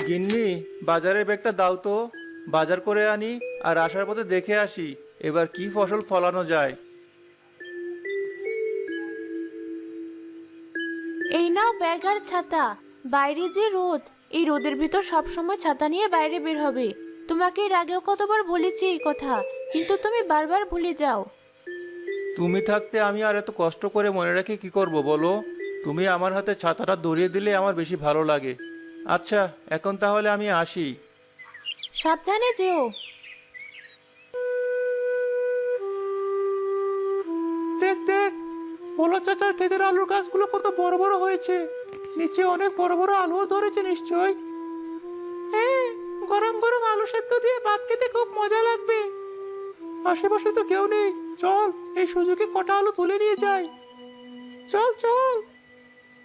গিন্নি, বাজারের ব্যাগটা দাও তো। বাজার করে আনি আর আসার পথে দেখে আসি এবার কি ফসল ফলানো যায়। এই নাও ব্যাগ আর ছাতা। বাইরে যে রোদ, এই রোদের ভিতর সবসময় ছাতা নিয়ে বাইরে বের হবে। তোমাকে এর আগেও কতবার বলেছি এই কথা, কিন্তু তুমি বারবার ভুলে যাও। তুমি থাকতে আমি আর এত কষ্ট করে মনে রেখে কি করব বলো? তুমি আমার হাতে ছাতাটা ধরিয়ে দিলে আমার বেশি ভালো লাগে। আচ্ছা, এখন তাহলে আমি আসি। সাবধানে যেও। দেখ দেখ, ভোলা চাচার ক্ষেতের আলুর গাছগুলো কত বড় বড় হয়েছে। নিচে অনেক বড় বড় আলুও ধরেছে নিশ্চয়। হ্যাঁ, গরম গরম আলু সেদ্ধ দিয়ে ভাত খেতে খুব মজা লাগবে। আশেপাশে তো কেউ নেই, চল এই সুযোগে কটা আলু তুলে নিয়ে যাই। চল চল।